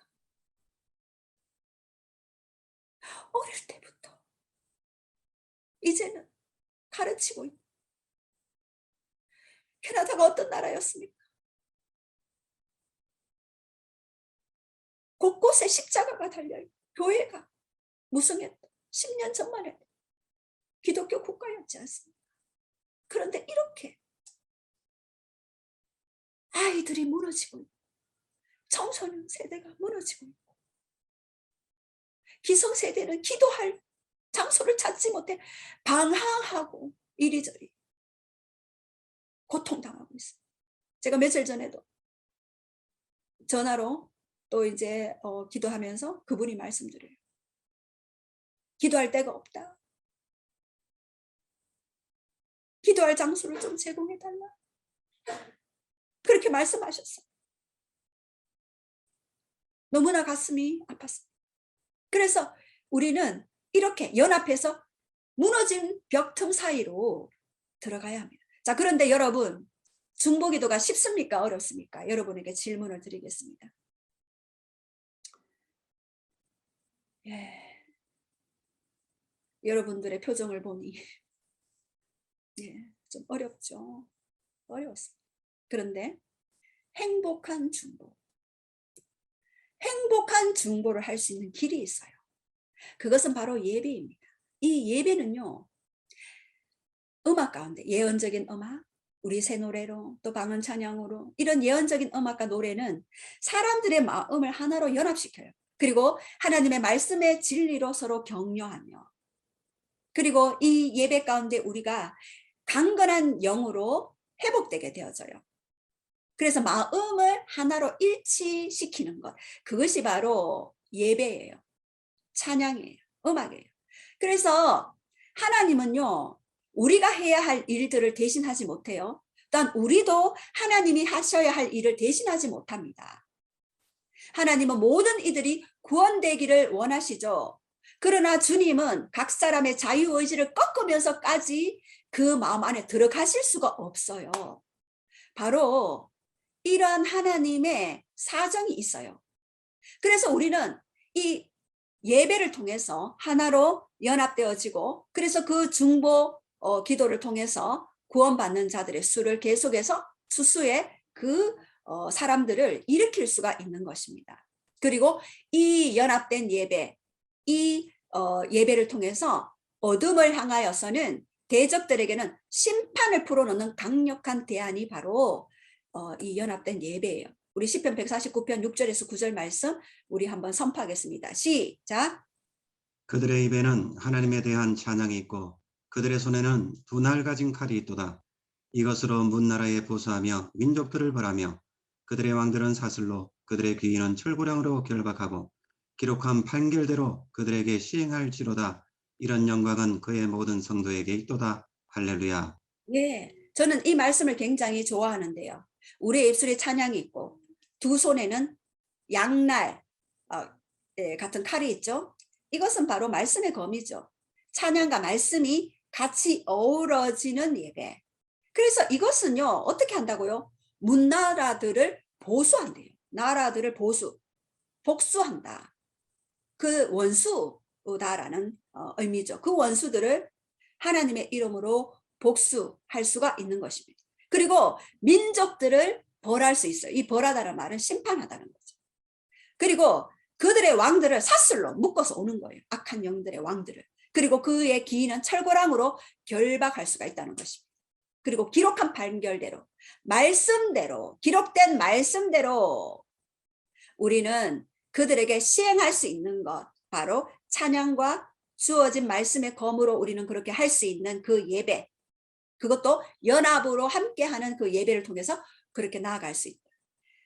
어릴 때부터 이제는 가르치고 있고, 캐나다가 어떤 나라였습니까? 곳곳에 십자가가 달려있고 교회가 무성했던 10년 전만 해도 기독교 국가였지 않습니까? 그런데 이렇게 아이들이 무너지고 있고, 청소년 세대가 무너지고 있고, 기성세대는 기도할 장소를 찾지 못해 방황하고 이리저리 고통당하고 있습니다. 제가 며칠 전에도 전화로 또 이제 기도하면서 그분이 말씀드려요. 기도할 데가 없다. 기도할 장소를 좀 제공해달라. 그렇게 말씀하셨어요. 너무나 가슴이 아팠습니다. 그래서 우리는 이렇게 연합해서 무너진 벽 틈 사이로 들어가야 합니다. 자, 그런데 여러분, 중보기도가 쉽습니까? 어렵습니까? 여러분에게 질문을 드리겠습니다. 예, 여러분들의 표정을 보니 예, 좀 어렵죠. 어려웠습니다. 그런데 행복한 중보를 할 수 있는 길이 있어요. 그것은 바로 예배입니다. 이 예배는요, 음악 가운데 예언적인 음악, 우리 새 노래로 또 방언 찬양으로 이런 예언적인 음악과 노래는 사람들의 마음을 하나로 연합시켜요. 그리고 하나님의 말씀의 진리로 서로 격려하며, 그리고 이 예배 가운데 우리가 강건한 영으로 회복되게 되어져요. 그래서 마음을 하나로 일치시키는 것, 그것이 바로 예배예요. 찬양이에요. 음악이에요. 그래서 하나님은요, 우리가 해야 할 일들을 대신하지 못해요. 또한 우리도 하나님이 하셔야 할 일을 대신하지 못합니다. 하나님은 모든 이들이 구원되기를 원하시죠. 그러나 주님은 각 사람의 자유의지를 꺾으면서까지 그 마음 안에 들어가실 수가 없어요. 바로 이러한 하나님의 사정이 있어요. 그래서 우리는 이 예배를 통해서 하나로 연합되어지고, 그래서 그 중보 기도를 통해서 구원받는 자들의 수를 계속해서 수수의 그 사람들을 일으킬 수가 있는 것입니다. 그리고 이 연합된 예배, 이 예배를 통해서 어둠을 향하여서는 대적들에게는 심판을 풀어놓는 강력한 대안이 바로 이 연합된 예배예요. 우리 시편 149편 6절에서 9절 말씀 우리 한번 선포하겠습니다. 시작. 그들의 입에는 하나님에 대한 찬양이 있고 그들의 손에는 두 날 가진 칼이 있도다. 이것으로 문나라에 보수하며 민족들을 벌하며 그들의 왕들은 사슬로 그들의 귀인은 철구령으로 결박하고 기록한 판결대로 그들에게 시행할지로다. 이런 영광은 그의 모든 성도에게 있도다. 할렐루야. 예, 저는 이 말씀을 굉장히 좋아하는데요. 우리의 입술에 찬양이 있고 두 손에는 양날 같은 칼이 있죠. 이것은 바로 말씀의 검이죠. 찬양과 말씀이 같이 어우러지는 예배. 그래서 이것은요, 어떻게 한다고요? 문나라들을 보수한대요. 나라들을 복수한다. 그 원수다라는 의미죠. 그 원수들을 하나님의 이름으로 복수할 수가 있는 것입니다. 그리고 민족들을 벌할 수 있어요. 이 벌하다는 말은 심판하다는 거죠. 그리고 그들의 왕들을 사슬로 묶어서 오는 거예요. 악한 영들의 왕들을. 그리고 그의 기인은 철거랑으로 결박할 수가 있다는 것입니다. 그리고 기록한 판결대로, 말씀대로, 기록된 말씀대로 우리는 그들에게 시행할 수 있는 것, 바로 찬양과 주어진 말씀의 검으로 우리는 그렇게 할 수 있는 그 예배, 그것도 연합으로 함께하는 그 예배를 통해서 그렇게 나아갈 수 있다.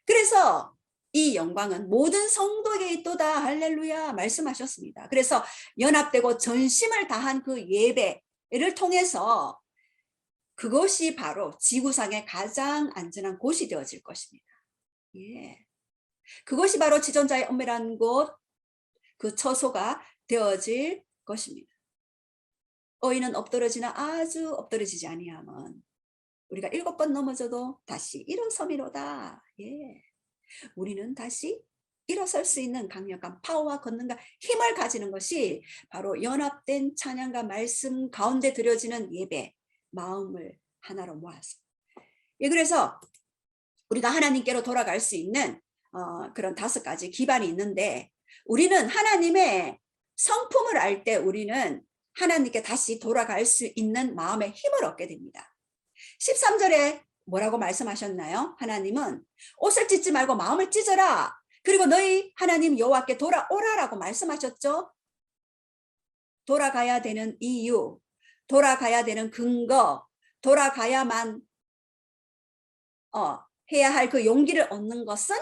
그래서 이 영광은 모든 성도에게 있도다. 할렐루야 말씀하셨습니다. 그래서 연합되고 전심을 다한 그 예배를 통해서 그것이 바로 지구상의 가장 안전한 곳이 되어질 것입니다. 예. 그것이 바로 지존자의 엄밀한 곳, 그 처소가 되어질 것입니다. 의인은 엎드러지나 아주 엎드러지지 아니함은 우리가 7번 넘어져도 다시 일어섬이로다. 예. 우리는 다시 일어설 수 있는 강력한 파워와 권능과 힘을 가지는 것이 바로 연합된 찬양과 말씀 가운데 드려지는 예배, 마음을 하나로 모아서. 예, 그래서 우리가 하나님께로 돌아갈 수 있는 그런 5가지 기반이 있는데, 우리는 하나님의 성품을 알 때 우리는 하나님께 다시 돌아갈 수 있는 마음의 힘을 얻게 됩니다. 13절에 뭐라고 말씀하셨나요? 하나님은 옷을 찢지 말고 마음을 찢어라. 그리고 너희 하나님 여호와께 돌아오라라고 말씀하셨죠. 돌아가야 되는 이유, 돌아가야 되는 근거, 돌아가야만 해야 할 그 용기를 얻는 것은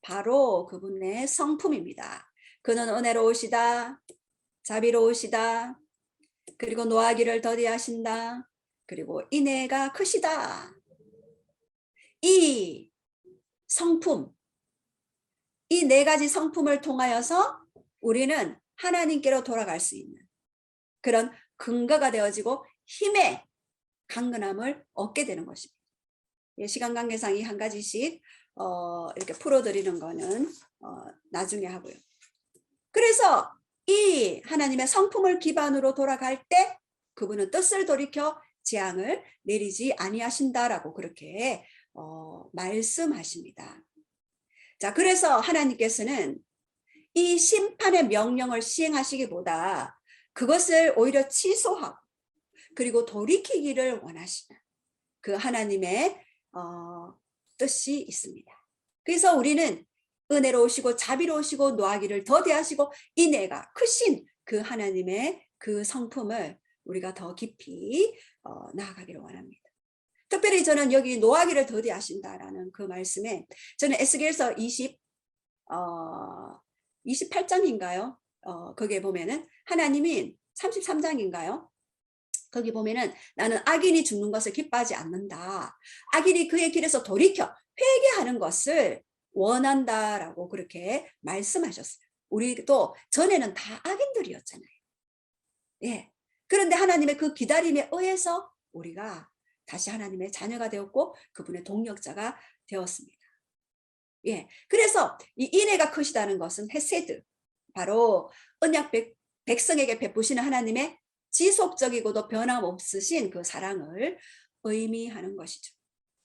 바로 그분의 성품입니다. 그는 은혜로우시다, 자비로우시다, 그리고 노하기를 더디하신다, 그리고 인애가 크시다. 이 성품, 이 4가지 성품을 통하여서 우리는 하나님께로 돌아갈 수 있는 그런 근거가 되어지고 힘의 강건함을 얻게 되는 것입니다. 시간 관계상 이 한 가지씩 이렇게 풀어드리는 거는 나중에 하고요. 그래서 이 하나님의 성품을 기반으로 돌아갈 때 그분은 뜻을 돌이켜 재앙을 내리지 아니하신다라고 그렇게 말씀하십니다. 자, 그래서 하나님께서는 이 심판의 명령을 시행하시기보다 그것을 오히려 취소하고 그리고 돌이키기를 원하시는 그 하나님의 뜻이 있습니다. 그래서 우리는 은혜로우시고 자비로우시고 노하기를 더디하시고 인애가 크신 그 하나님의 그 성품을 우리가 더 깊이 나아가기를 원합니다. 특별히 저는 여기 노하기를 더디하신다라는 그 말씀에 저는 에스겔서 28장인가요? 거기에 보면은 하나님이 33장인가요? 거기 보면은 나는 악인이 죽는 것을 기뻐하지 않는다. 악인이 그의 길에서 돌이켜 회개하는 것을 원한다라고 그렇게 말씀하셨어요. 우리도 전에는 다 악인들이었잖아요. 예. 그런데 하나님의 그 기다림에 의해서 우리가 다시 하나님의 자녀가 되었고 그분의 동력자가 되었습니다. 예. 그래서 이 인애가 크시다는 것은 헤세드, 바로 언약 백성에게 베푸시는 하나님의 지속적이고도 변함없으신 그 사랑을 의미하는 것이죠.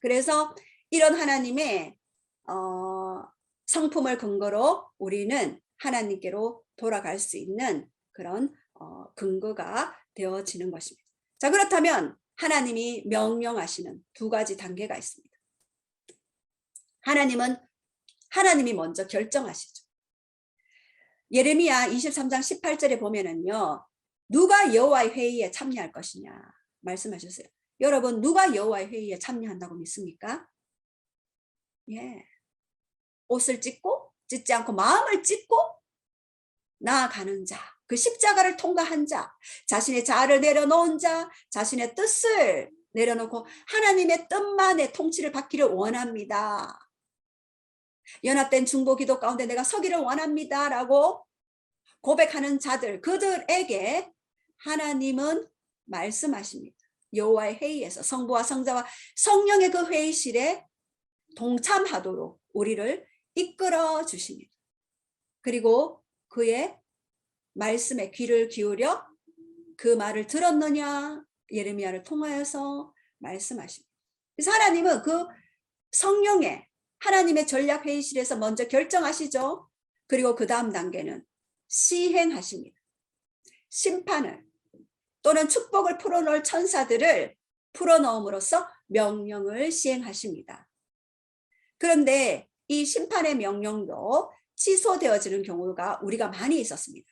그래서 이런 하나님의 성품을 근거로 우리는 하나님께로 돌아갈 수 있는 그런 근거가 되어지는 것입니다. 자, 그렇다면 하나님이 명령하시는 2가지 단계가 있습니다. 하나님이 먼저 결정하시죠. 예레미야 23장 18절에 보면은요, 누가 여호와의 회의에 참여할 것이냐 말씀하셨어요. 여러분, 누가 여호와의 회의에 참여한다고 믿습니까? 예. 옷을 찢지 않고 마음을 찢고 나아가는 자, 그 십자가를 통과한 자, 자신의 자아를 내려놓은 자, 자신의 뜻을 내려놓고 하나님의 뜻만의 통치를 받기를 원합니다. 연합된 중보 기도 가운데 내가 서기를 원합니다 라고 고백하는 자들, 그들에게 하나님은 말씀하십니다. 여호와의 회의에서 성부와 성자와 성령의 그 회의실에 동참하도록 우리를 이끌어 주십니다. 그리고 그의 말씀에 귀를 기울여 그 말을 들었느냐 예레미야를 통하여서 말씀하십니다. 그래서 하나님은 그 성령의 하나님의 전략 회의실에서 먼저 결정하시죠. 그리고 그 다음 단계는 시행하십니다. 심판을 또는 축복을 풀어놓을 천사들을 풀어넣음으로써 명령을 시행하십니다. 그런데 이 심판의 명령도 취소되어지는 경우가 우리가 많이 있었습니다.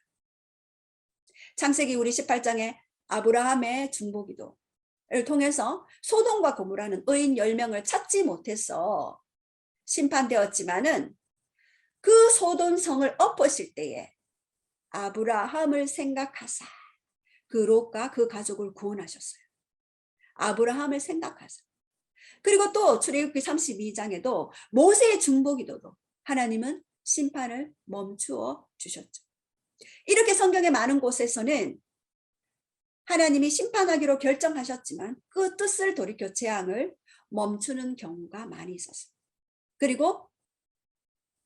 창세기 우리 18장에 아브라함의 중보기도를 통해서 소돔과 고모라는 의인 10명을 찾지 못해서 심판되었지만은 그 소돔 성을 엎으실 때에 아브라함을 생각하사 그 롯과 그 가족을 구원하셨어요. 아브라함을 생각하사. 그리고 또 출애굽기 32장에도 모세의 중보기도도 하나님은 심판을 멈추어 주셨죠. 이렇게 성경의 많은 곳에서는 하나님이 심판하기로 결정하셨지만 그 뜻을 돌이켜 재앙을 멈추는 경우가 많이 있었어요. 그리고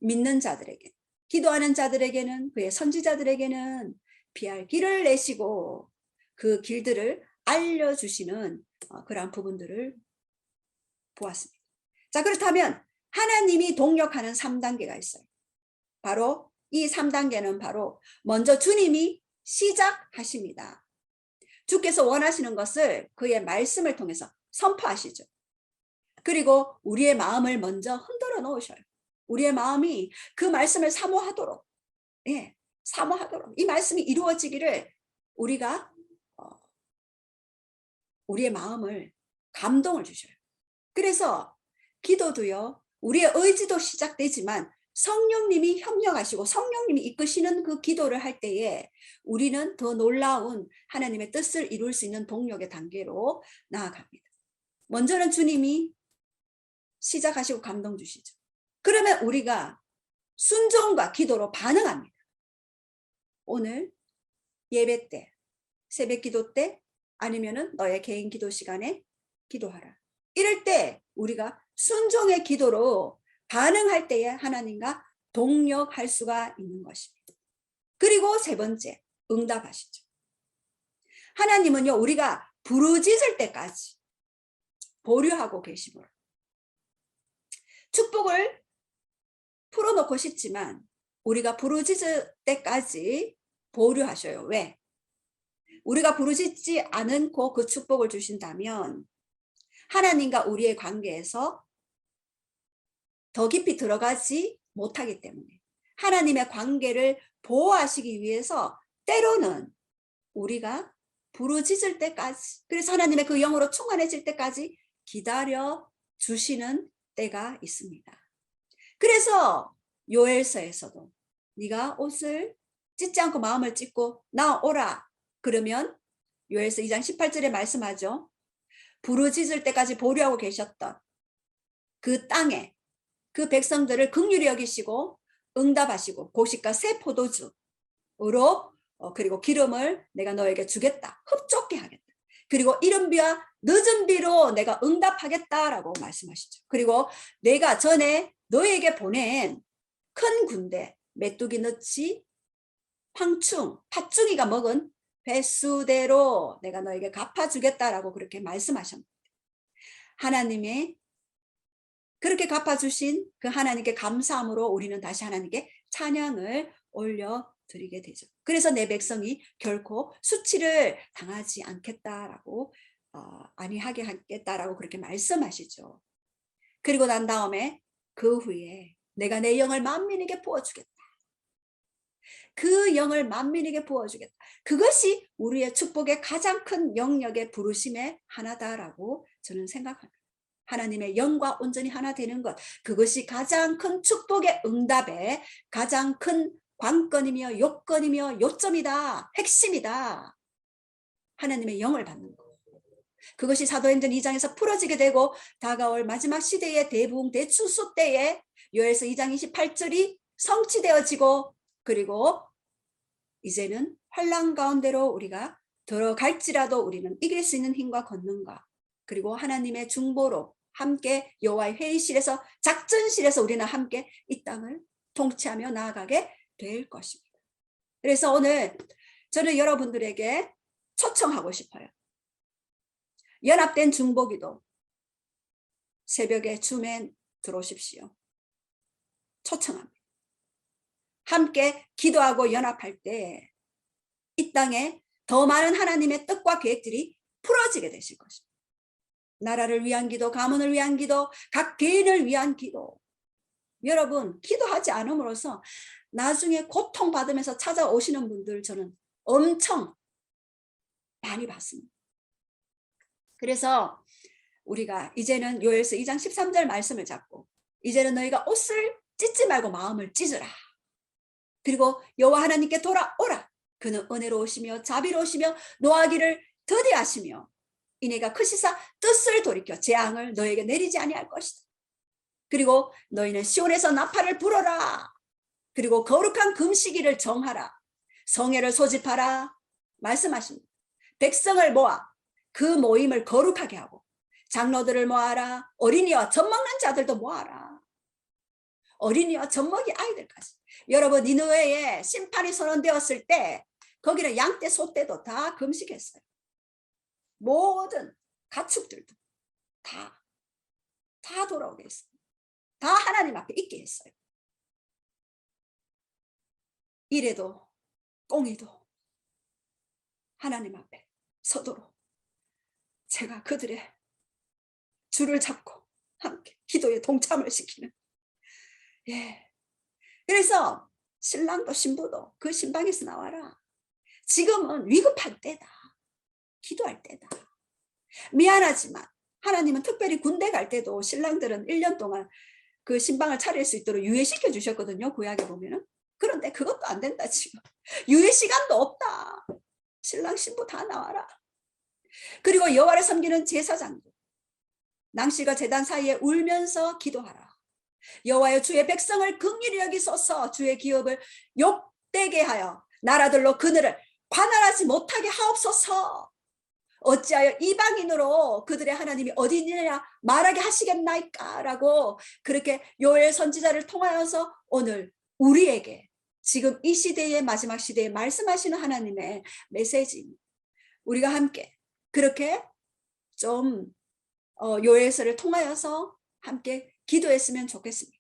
믿는 자들에게, 기도하는 자들에게는, 그의 선지자들에게는 피할 길을 내시고 그 길들을 알려주시는 그러한 부분들을 보았습니다. 자, 그렇다면 하나님이 동력하는 3단계가 있어요. 바로 이 3단계는 바로 먼저 주님이 시작하십니다. 주께서 원하시는 것을 그의 말씀을 통해서 선포하시죠. 그리고 우리의 마음을 먼저 흔들어 놓으셔요. 우리의 마음이 그 말씀을 사모하도록, 사모하도록 이 말씀이 이루어지기를 우리가 우리의 마음을 감동을 주셔요. 그래서 기도도요, 우리의 의지도 시작되지만 성령님이 협력하시고 성령님이 이끄시는 그 기도를 할 때에 우리는 더 놀라운 하나님의 뜻을 이룰 수 있는 동력의 단계로 나아갑니다. 먼저는 주님이 시작하시고 감동 주시죠. 그러면 우리가 순종과 기도로 반응합니다. 오늘 예배 때, 새벽 기도 때, 아니면은 너의 개인 기도 시간에 기도하라. 이럴 때 우리가 순종의 기도로 반응할 때에 하나님과 동력할 수가 있는 것입니다. 그리고 세 번째, 응답하시죠. 하나님은요, 우리가 부르짖을 때까지 보류하고 계시므로 축복을 풀어놓고 싶지만 우리가 부르짖을 때까지 보류하셔요. 왜? 우리가 부르짖지 않고 그 축복을 주신다면 하나님과 우리의 관계에서 더 깊이 들어가지 못하기 때문에 하나님의 관계를 보호하시기 위해서 때로는 우리가 부르짖을 때까지, 그래서 하나님의 그 영으로 충만해질 때까지 기다려 주시는 때가 있습니다. 그래서 요엘서에서도 네가 옷을 찢지 않고 마음을 찢고 나오라 그러면 요엘서 2장 18절에 말씀하죠. 부르짖을 때까지 보류하고 계셨던 그 땅에 그 백성들을 긍휼히 여기시고 응답하시고 곡식과 새 포도주로 그리고 기름을 내가 너에게 주겠다. 흡족게 하겠다. 그리고 이른 비와 늦은 비로 내가 응답하겠다라고 말씀하시죠. 그리고 내가 전에 너에게 보낸 큰 군대, 메뚜기 너치, 황충, 팥중이가 먹은 배수대로 내가 너에게 갚아주겠다라고 그렇게 말씀하셨습니다. 하나님의 그렇게 갚아주신 그 하나님께 감사함으로 우리는 다시 하나님께 찬양을 올려드리게 되죠. 그래서 내 백성이 결코 수치를 당하지 않겠다라고 아니하게 하겠다라고 그렇게 말씀하시죠. 그리고 난 다음에 그 후에 내가 내 영을 만민에게 부어주겠다. 그 영을 만민에게 부어주겠다. 그것이 우리의 축복의 가장 큰 영역의 부르심의 하나다라고 저는 생각합니다. 하나님의 영과 온전히 하나 되는 것, 그것이 가장 큰 축복의 응답의 가장 큰 관건이며 요건이며 요점이다. 핵심이다. 하나님의 영을 받는 것. 그것이 사도행전 2장에서 풀어지게 되고 다가올 마지막 시대의 대부흥 대추수 때에 요엘서 2장 28절이 성취되어지고 그리고 이제는 환난 가운데로 우리가 들어갈지라도 우리는 이길 수 있는 힘과 권능과 그리고 하나님의 중보로 함께 여호와의 회의실에서 작전실에서 우리는 함께 이 땅을 통치하며 나아가게 될 것입니다. 그래서 오늘 저는 여러분들에게 초청하고 싶어요. 연합된 중보기도 새벽에 줌에 들어오십시오. 초청합니다. 함께 기도하고 연합할 때 이 땅에 더 많은 하나님의 뜻과 계획들이 풀어지게 되실 것입니다. 나라를 위한 기도, 가문을 위한 기도, 각 개인을 위한 기도. 여러분, 기도하지 않음으로써 나중에 고통받으면서 찾아오시는 분들 저는 엄청 많이 봤습니다. 그래서 우리가 이제는 요엘서 2장 13절 말씀을 잡고 이제는 너희가 옷을 찢지 말고 마음을 찢으라. 그리고 여호와 하나님께 돌아오라. 그는 은혜로우시며 자비로우시며 노하기를 더디하시며 이내가 크시사 뜻을 돌이켜 재앙을 너에게 내리지 아니할 것이다. 그리고 너희는 시온에서 나팔을 불어라. 그리고 거룩한 금식일을 정하라. 성회를 소집하라. 말씀하십니다. 백성을 모아 그 모임을 거룩하게 하고 장로들을 모아라. 어린이와 젖먹는 자들도 모아라. 어린이와 젖먹이 아이들까지. 여러분 니느웨에 심판이 선언되었을 때 거기는 양떼 소떼도 다 금식했어요. 모든 가축들도 다 돌아오게 했어요. 다 하나님 앞에 있게 했어요. 이래도 꽁이도 하나님 앞에 서도록 제가 그들의 줄을 잡고 함께 기도에 동참을 시키는. 예. 그래서 신랑도 신부도 그 신방에서 나와라. 지금은 위급할 때다. 기도할 때다. 미안하지만 하나님은 특별히 군대 갈 때도 신랑들은 1년 동안 그 신방을 차릴 수 있도록 유예시켜 주셨거든요. 구약에 보면은. 그런데 그것도 안 된다 지금. 유예 시간도 없다. 신랑 신부 다 나와라. 그리고 여호와를 섬기는 제사장도 낭실과 제단 사이에 울면서 기도하라. 여호와여 주의 백성을 긍휼히 여기소서. 주의 기업을 욕되게 하여 나라들로 그들을 관할하지 못하게 하옵소서. 어찌하여 이방인으로 그들의 하나님이 어디냐 말하게 하시겠나이까 라고 그렇게 요엘 선지자를 통하여서 오늘 우리에게 지금 이 시대의 마지막 시대에 말씀하시는 하나님의 메시지입니다. 우리가 함께 그렇게 좀 요엘서를 통하여서 함께 기도했으면 좋겠습니다.